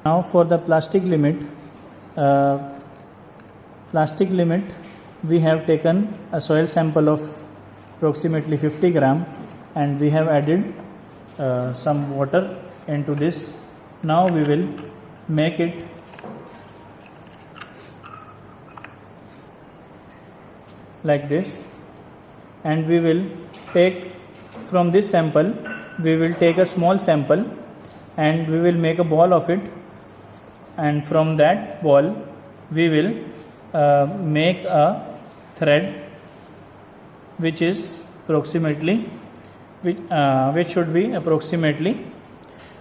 Now for the plastic limit, we have taken a soil sample of approximately 50 gram and we have added some water into this. Now we will make it like this, and we will take from this sample, we will take a small sample and we will make a ball of it, and from that ball we will make a thread which is approximately which should be approximately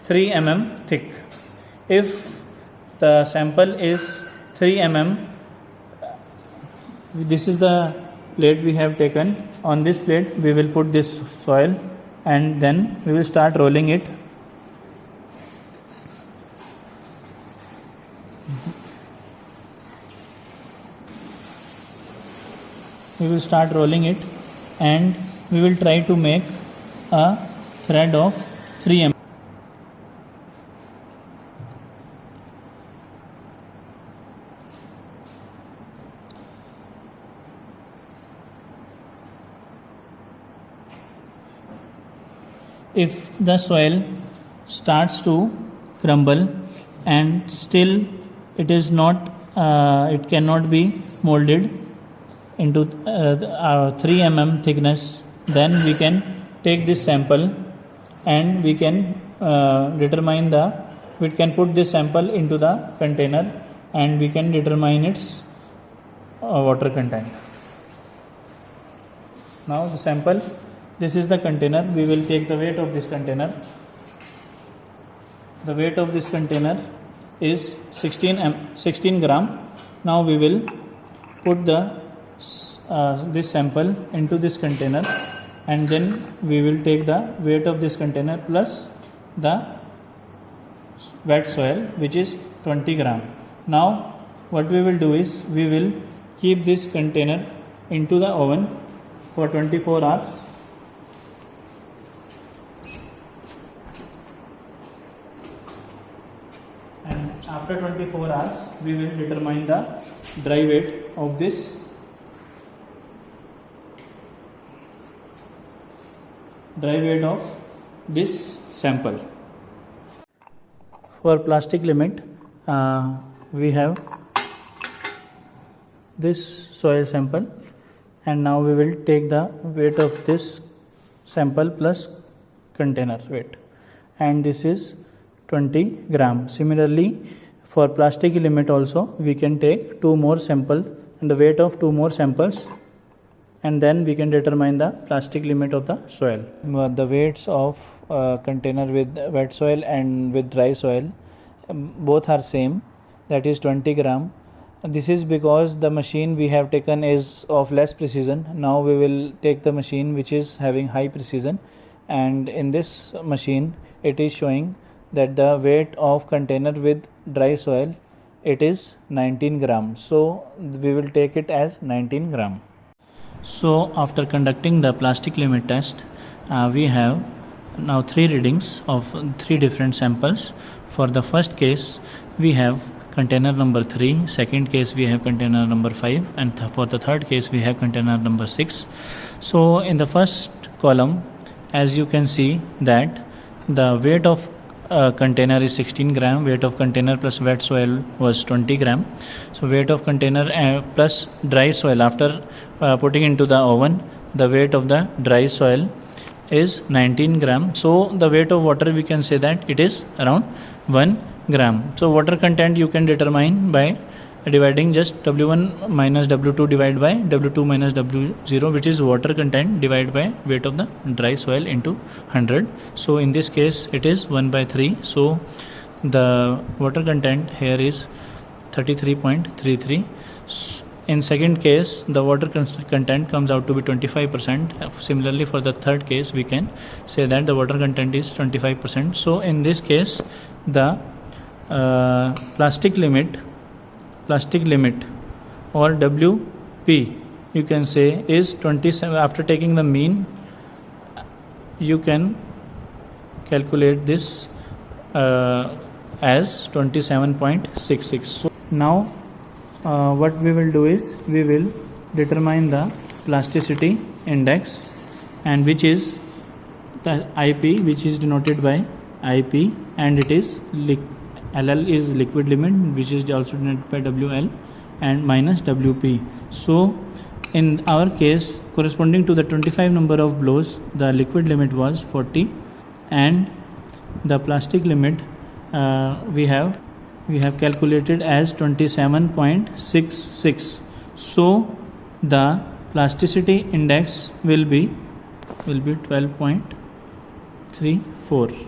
3 mm thick. If the sample is 3 mm, this is the plate we have taken. On this plate we will put this soil and then we will start rolling it. We will start rolling it and we will try to make a thread of 3 mm. If the soil starts to crumble and still it is not, it cannot be molded into 3 mm thickness, then we can take this sample and we can we can put this sample into the container and we can determine its water content. Now the sample, this is the container. We will take the weight of this container. The weight of this container is 16 gram. Now we will put this sample into this container and then we will take the weight of this container plus the wet soil, which is 20 gram. Now what we will do is we will keep this container into the oven for 24 hours. And after 24 hours we will determine the dry weight of this sample. For plastic limit, we have this soil sample and now we will take the weight of this sample plus container weight, and this is 20 gram. Similarly, for plastic limit also we can take 2 more samples and the weight of 2 more samples, and then we can determine the plastic limit of the soil. The weights of container with wet soil and with dry soil both are same, that is 20 gram. This is because the machine we have taken is of less precision. Now we will take the machine which is having high precision, and in this machine it is showing that the weight of container with dry soil, it is 19 grams. So we will take it as 19 gram. So after conducting the plastic limit test, we have now 3 readings of 3 different samples. For the first case we have container number 3, second case we have container number 5, and for the third case we have container number 6. So in the first column, as you can see that the weight of container is 16 gram, weight of container plus wet soil was 20 gram. So weight of container plus dry soil after putting into the oven, the weight of the dry soil is 19 gram. So the weight of water, we can say that it is around 1 gram. So water content you can determine by dividing just W1 minus W2 divided by W2 minus W0, which is water content divided by weight of the dry soil into 100. So in this case it is 1/3. So the water content here is 33.33. In second case the water content comes out to be 25%. Similarly for the third case we can say that the water content is 25%. So in this case the plastic limit or WP you can say is 27. After taking the mean you can calculate this as 27.66. So now what we will do is we will determine the plasticity index, and which is the IP, which is denoted by IP, and it is LL is liquid limit, which is also denoted by WL, and minus WP. So in our case, corresponding to the 25 number of blows, the liquid limit was 40 and the plastic limit we have calculated as 27.66. so the plasticity index will be 12.34.